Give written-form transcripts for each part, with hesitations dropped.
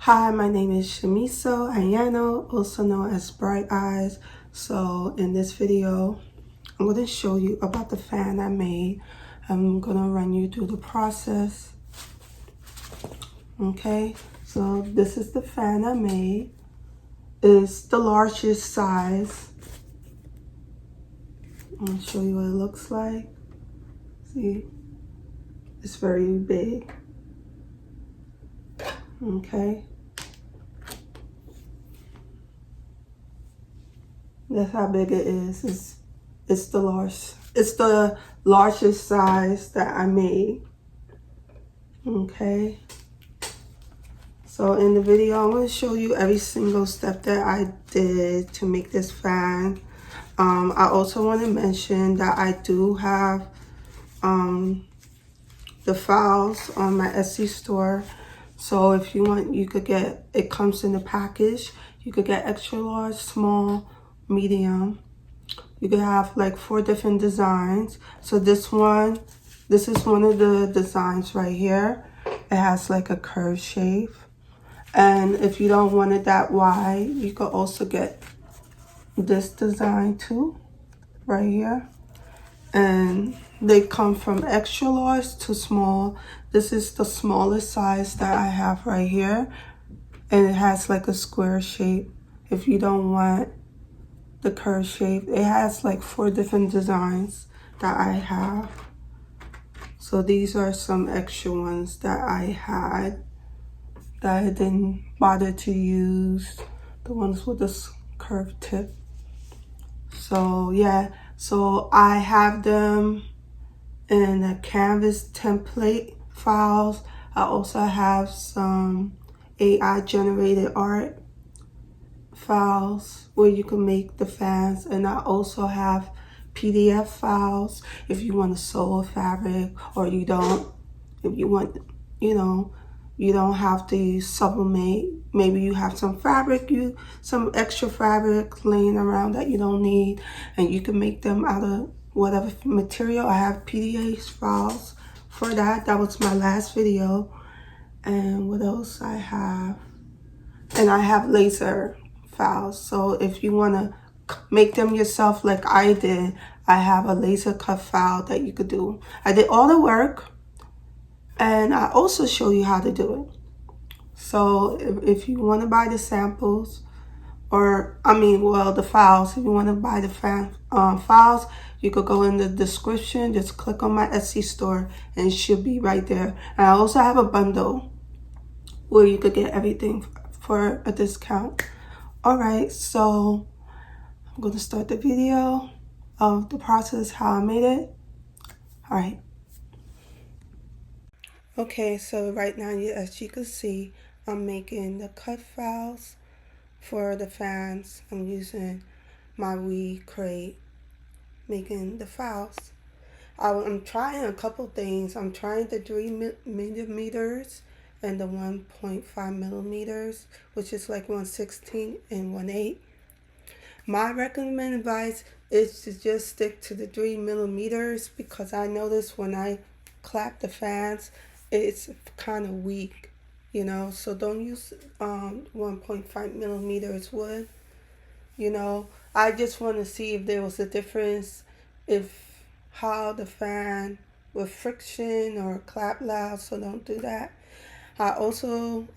Hi, my name is Shamisoayano, also known as Bright Eyes. So in this video, I'm going to show you about the fan I made. I'm going to run you through the process. Okay, so this is the fan I made. It's the largest size. I'm going to show you what it looks like. See, it's very big. Okay. That's how big it is. It's the largest size that I made. Okay. So in the video, I'm going to show you every single step that I did to make this fan. I also want to mention that I do have the files on my Etsy store. So if you want, you could get, it comes in a package. You could get extra large, small, medium. You could have like 4 different designs. So this is one of the designs right here. It has like a curved shape. And if you don't want it that wide, you could also get this design too, right here. And they come from extra large to small. This is the smallest size that I have right here. And it has like a square shape. If you don't want the curve shape, it has like 4 different designs that I have. So these are some extra ones that I had that I didn't bother to use, the ones with this curved tip. So yeah, so I have them in a canvas template files. I also have some AI generated art files where you can make the fans, and I also have PDF files if you want to sew a fabric, or you don't, if you want, you know, you don't have to sublimate. Maybe you have some fabric, some extra fabric laying around that you don't need, and you can make them out of whatever material. I have PDF files for that. That was my last video. And what else I have? And I have laser files. So if you want to make them yourself like I did, I have a laser cut file that you could do. I did all the work, and I also show you how to do it. So if you want to buy the samples, or the files, if you want to buy the files, you could go in the description, just click on my Etsy store, and it should be right there. And I also have a bundle where you could get everything for a discount. All right, so I'm going to start the video of the process, how I made it. All right. Okay, so right now, as you can see, I'm making the cut files for the fans. I'm using my Wii crate, making the files. I'm trying a couple things. I'm trying the 3 millimeters and the 1.5 millimeters, which is like 1/16 and 1/8. My recommended advice is to just stick to the 3 millimeters, because I noticed when I clap the fans, it's kind of weak, you know. So don't use 1.5 millimeters wood. You know, I just want to see if there was a difference, if how the fan with friction or clap loud, so don't do that. I also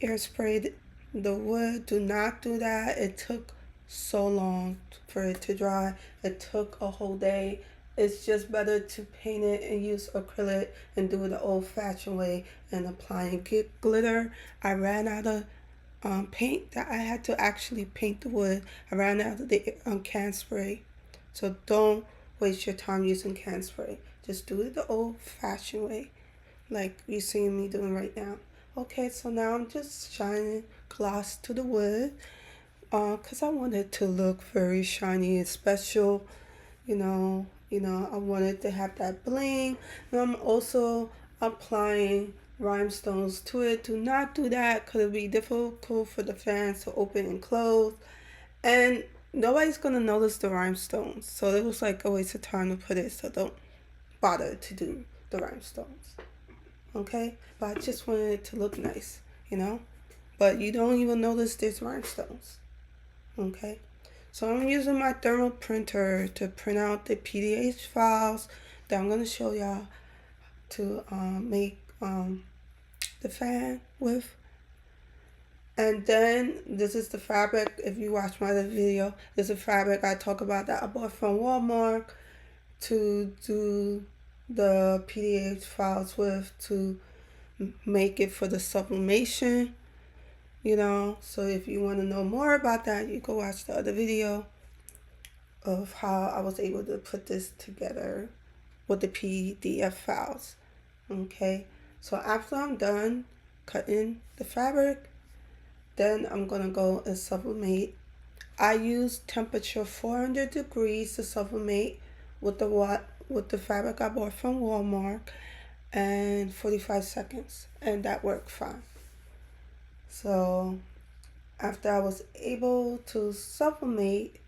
air sprayed the wood. Do not do that. It took so long for it to dry. It took a whole day. It's just better to paint it and use acrylic and do it the old-fashioned way and applying glitter. I ran out of paint that I had to actually paint the wood. I ran out of the can spray. So don't waste your time using can spray. Just do it the old-fashioned way, like you're seeing me doing right now. Okay, so now I'm just shining gloss to the wood, because I want it to look very shiny and special. You know, I wanted to have that bling. And I'm also applying rhinestones to it. Do not do that, because it'll be difficult for the fans to open and close. And nobody's going to notice the rhinestones. So it was like a waste of time to put it. So don't bother to do the rhinestones. Okay? But I just wanted it to look nice, you know? but you don't even notice there's rhinestones. Okay, so I'm using my thermal printer to print out the PDH files that I'm going to show y'all to make the fan with. And then this is the fabric. If you watch my other video, this is a fabric I talk about that I bought from Walmart to do the PDH files with, to make it for the sublimation, you know. So if you want to know more about that, you go watch the other video of how I was able to put this together with the PDF files. Okay, so after I'm done cutting the fabric, then I'm gonna go and sublimate. I use temperature 400 degrees to sublimate with the fabric I bought from Walmart, and 45 seconds, and that worked fine. So after I was able to sublimate,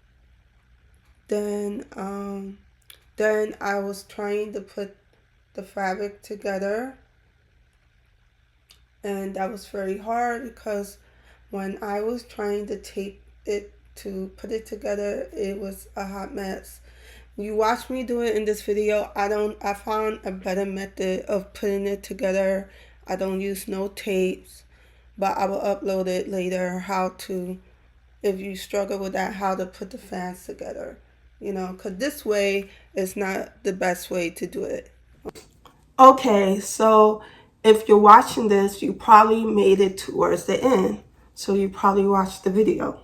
then I was trying to put the fabric together, and that was very hard because when I was trying to tape it to put it together, it was a hot mess. You watch me do it in this video. I found a better method of putting it together. I don't use no tapes, but I will upload it later how to, if you struggle with that, how to put the fans together, you know, because this way is not the best way to do it. Okay, so if you're watching this, you probably made it towards the end. So you probably watched the video.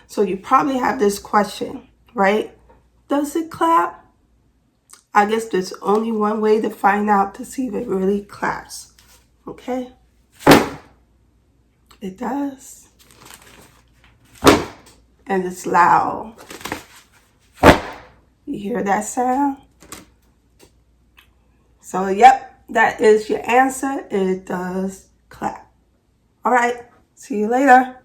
So you probably have this question, right? Does it clap? I guess there's only one way to find out to see if it really claps. Okay? It does. And it's loud. You hear that sound? So, yep, that is your answer. It does clap. All right. See you later.